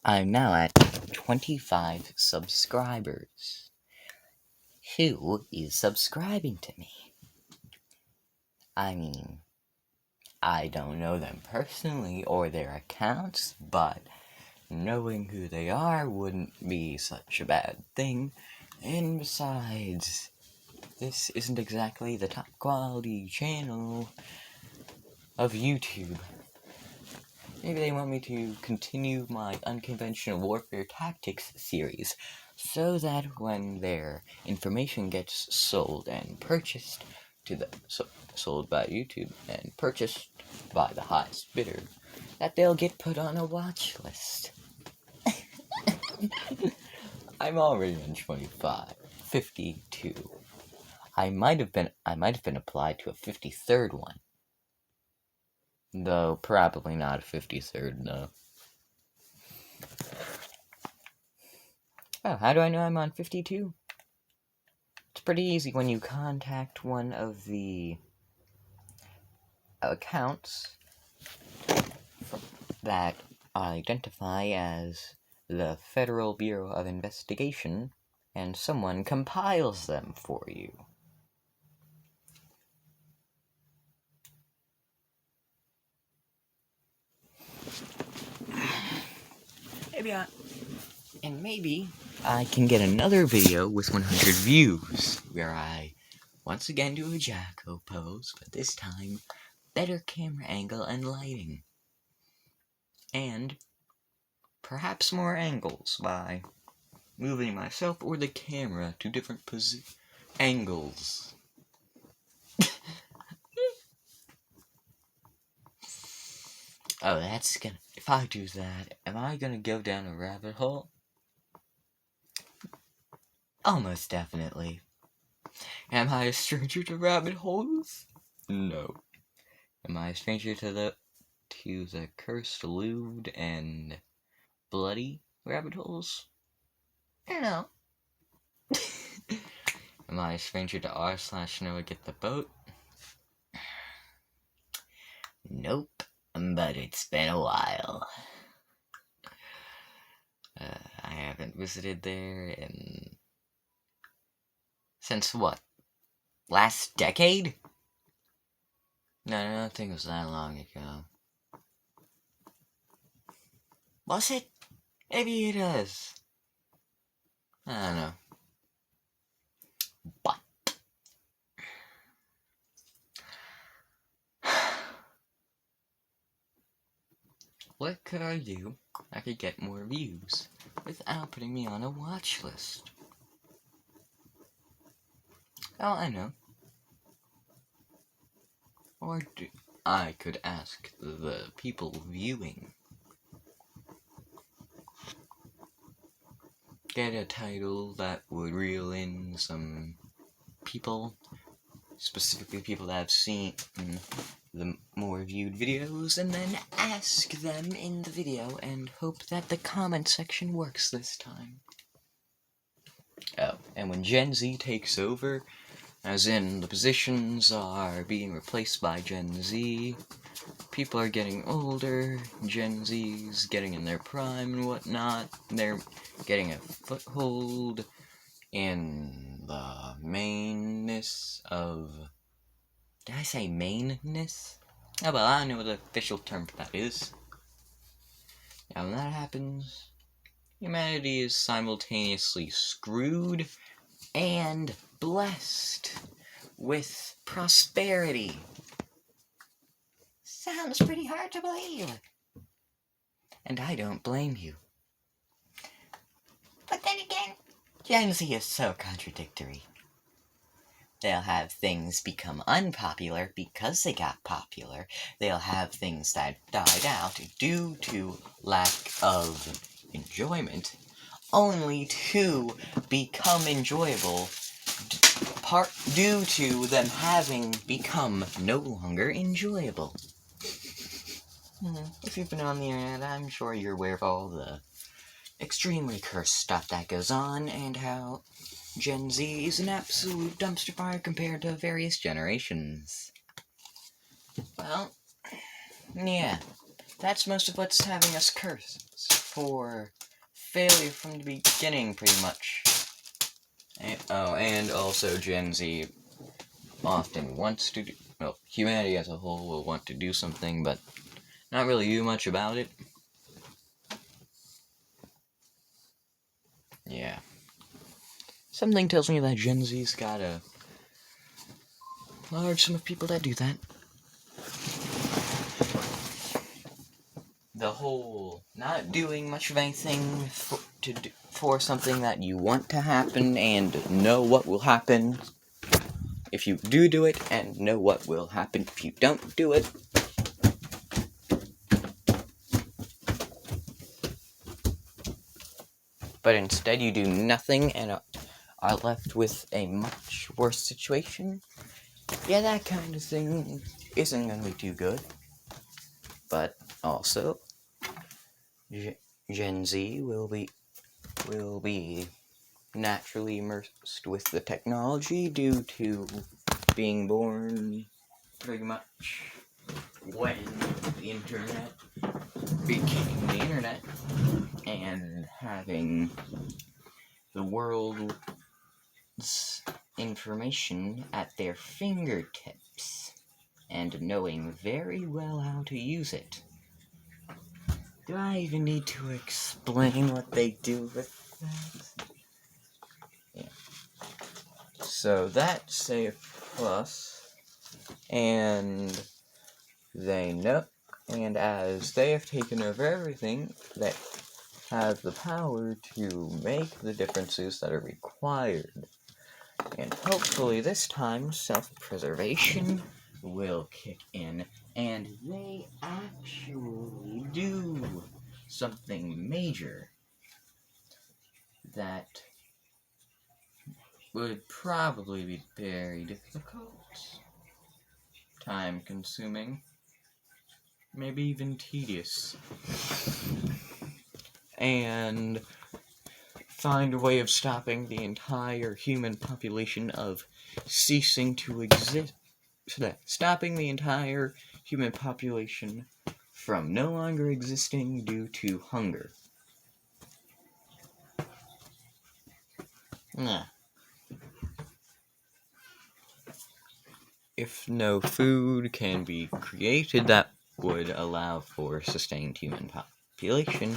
I'm now at 25 subscribers. Who is subscribing to me? I mean, I don't know them personally or their accounts, but knowing who they are wouldn't be such a bad thing. And besides, this isn't exactly the top quality channel of YouTube. Maybe they want me to continue my unconventional warfare tactics series, so that when their information gets sold and purchased to the sold by YouTube and purchased by the highest bidder, that they'll get put on a watch list. I'm already on 25, 52. I might have been applied to a 53rd one. Though probably not a 53rd, no. Oh, how do I know I'm on 52? It's pretty easy when you contact one of the accounts that identify as the Federal Bureau of Investigation, and someone compiles them for you. Maybe I can get another video with 100 views, where I once again do a Jacko pose, but this time better camera angle and lighting. And perhaps more angles by moving myself or the camera to different angles. Oh, if I do that, am I gonna go down a rabbit hole? Almost definitely. Am I a stranger to rabbit holes? No. Am I a stranger to the cursed, lewd, and bloody rabbit holes? No. Am I a stranger to r/Noah get the boat? Nope, but it's been a while. I haven't visited there since what? Last decade? No, I don't think it was that long ago. Was it? Maybe it is. I don't know. But what could I do I could get more views without putting me on a watch list? Oh, I know. Or I could ask the people viewing. Get a title that would reel in some people, specifically people that have seen the more viewed videos, and then ask them in the video and hope that the comment section works this time. Oh, and when Gen Z takes over, as in the positions are being replaced by Gen Z, people are getting older, Gen Z's getting in their prime and whatnot, they're getting a foothold in the mainness of... Did I say mainness? Oh well, I don't know what the official term for that is. Now when that happens, humanity is simultaneously screwed and blessed with prosperity. Sounds pretty hard to believe. And I don't blame you. But then again, Gen Z is so contradictory. They'll have things become unpopular because they got popular. They'll have things that died out due to lack of enjoyment, only to become enjoyable due to them having become no longer enjoyable. If you've been on the internet, I'm sure you're aware of all the extremely cursed stuff that goes on, and how Gen Z is an absolute dumpster fire compared to various generations. Well, yeah, that's most of what's having us cursed. for failure from the beginning, pretty much. And also Gen Z often wants to do, well, humanity as a whole will want to do something, but not really do much about it. Yeah. Something tells me that Gen Z's got a large sum of people that do that. The whole not doing much of anything for something that you want to happen and know what will happen if you do it, and know what will happen if you don't do it. But instead you do nothing and are left with a much worse situation. Yeah, that kind of thing isn't going to be too good. But also, Gen Z will be naturally immersed with the technology due to being born pretty much when the internet became the internet, and having the world's information at their fingertips and knowing very well how to use it. Do I even need to explain what they do with that? Yeah. So that's a plus, and they know, and as they have taken over everything, they have the power to make the differences that are required. And hopefully this time, self-preservation will kick in, and they actually do something major that would probably be very difficult, time-consuming, maybe even tedious, and find a way of stopping the entire human population of ceasing to exist. Stopping the entire human population from no longer existing due to hunger. If no food can be created that would allow for sustained human population,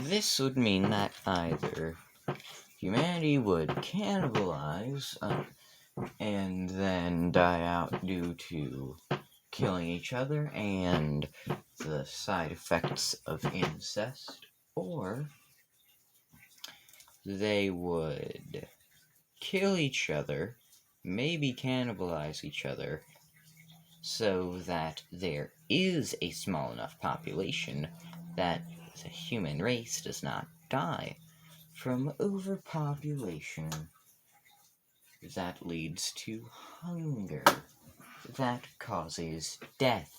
this would mean that either humanity would cannibalize and then die out due to killing each other and the side effects of incest, or they would kill each other, maybe cannibalize each other, so that there is a small enough population that the human race does not die from overpopulation that leads to hunger, that causes death.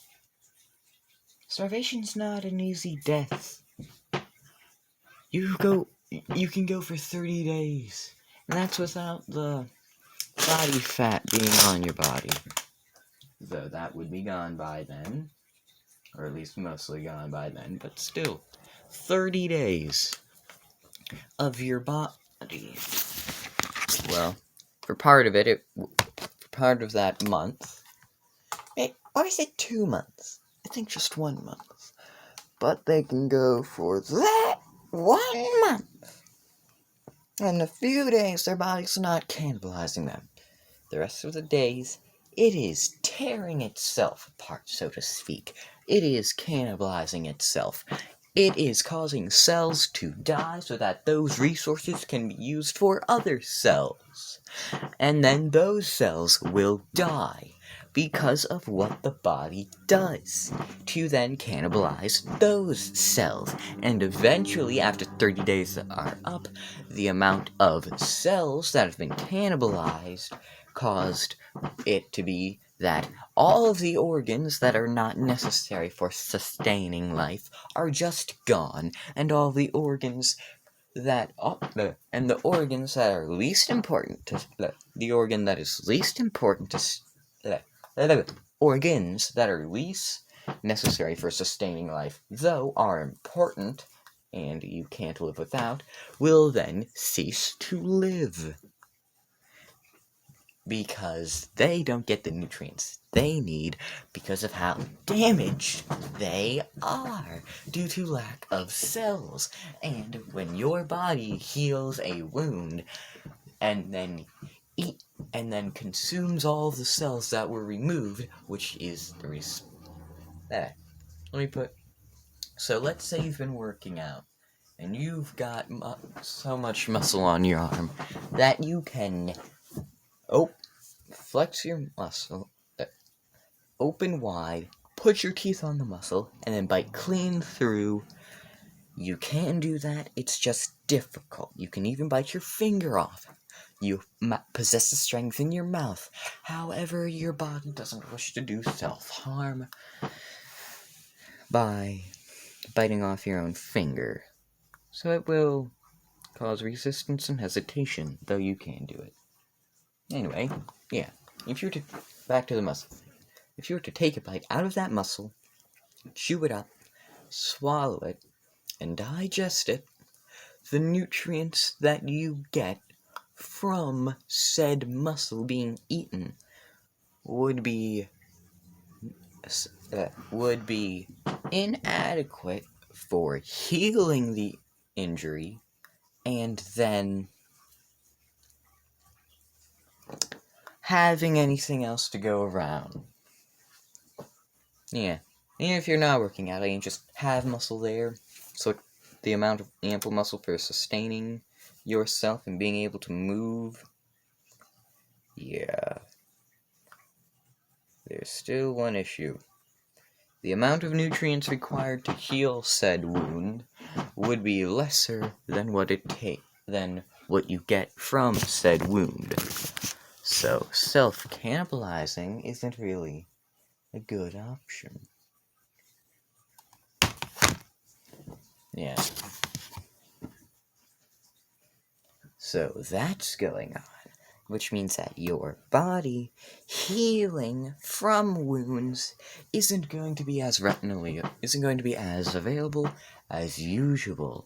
Starvation's not an easy death. You can go for 30 days, and that's without the body fat being on your body. Though that would be gone by then, or at least mostly gone by then, but still, 30 days of your body. Well, for part of it, part of that month, or is it 2 months? I think just 1 month. But they can go for that 1 month. And a few days, their body's not cannibalizing them. The rest of the days, it is tearing itself apart, so to speak. It is cannibalizing itself. It is causing cells to die so that those resources can be used for other cells. And then those cells will die because of what the body does to then cannibalize those cells. And eventually, after 30 days are up, the amount of cells that have been cannibalized caused it to be that all of the organs that are not necessary for sustaining life are just gone, and all the organs that and the organs that are least important to the organ that is least important to organs that are least necessary for sustaining life, though are important, and you can't live without, will then cease to live. Because they don't get the nutrients they need because of how damaged they are due to lack of cells. And when your body heals a wound and then consumes all the cells that were removed, which is the so let's say you've been working out and you've got so much muscle on your arm that you can flex your muscle, open wide, put your teeth on the muscle, and then bite clean through. You can do that, it's just difficult. You can even bite your finger off. You possess the strength in your mouth. However, your body doesn't wish to do self-harm by biting off your own finger. So it will cause resistance and hesitation, though you can do it. Anyway, yeah, back to the muscle. If you were to take a bite out of that muscle, chew it up, swallow it, and digest it, the nutrients that you get from said muscle being eaten would be inadequate for healing the injury and then having anything else to go around. Yeah, even if you're not working out, you just have muscle there, so the amount of ample muscle for sustaining yourself and being able to move, yeah. There's still one issue. The amount of nutrients required to heal said wound would be lesser than what you get from said wound. So self-cannibalizing isn't really a good option. Yeah. So that's going on, which means that your body healing from wounds isn't going to be as available as usual.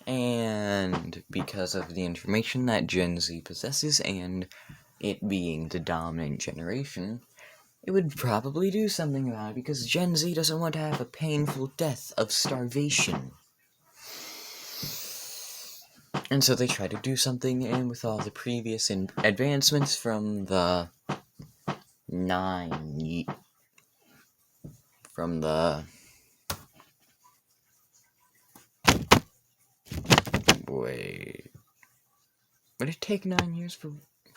And because of the information that Gen Z possesses and it being the dominant generation, it would probably do something about it because Gen Z doesn't want to have a painful death of starvation. And so they try to do something, and with all the previous advancements from the Wait. Would it take 9 years for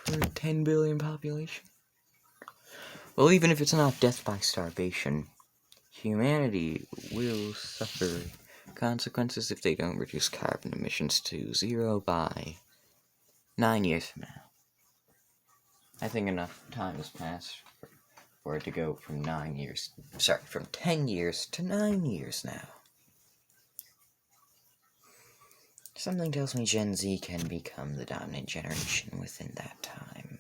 a 10 billion population? Well, even if it's not death by starvation, humanity will suffer consequences if they don't reduce carbon emissions to 0 by 9 years from now. I think enough time has passed for it to go from 10 years to 9 years now. Something tells me Gen Z can become the dominant generation within that time.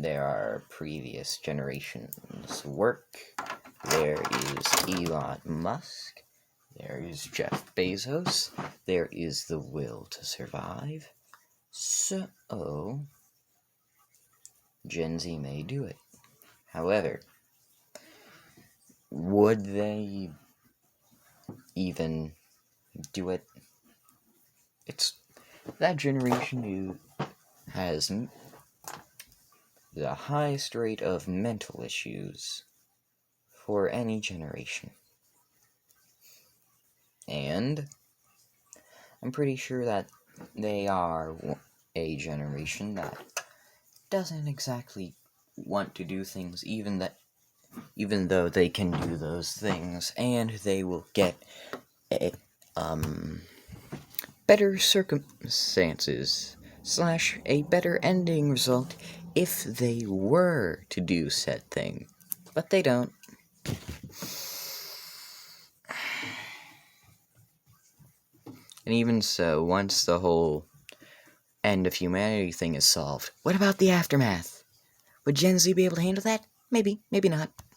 There are previous generations' work. There is Elon Musk. There is Jeff Bezos. There is the will to survive. So, Gen Z may do it. However, would they even do it? It's that generation who has the highest rate of mental issues for any generation. And I'm pretty sure that they are a generation that doesn't exactly want to do things even though they can do those things, and they will get better circumstances / a better ending result if they were to do said thing. But they don't. And even so, once the whole end of humanity thing is solved, what about the aftermath? Would Gen Z be able to handle that? Maybe, maybe not.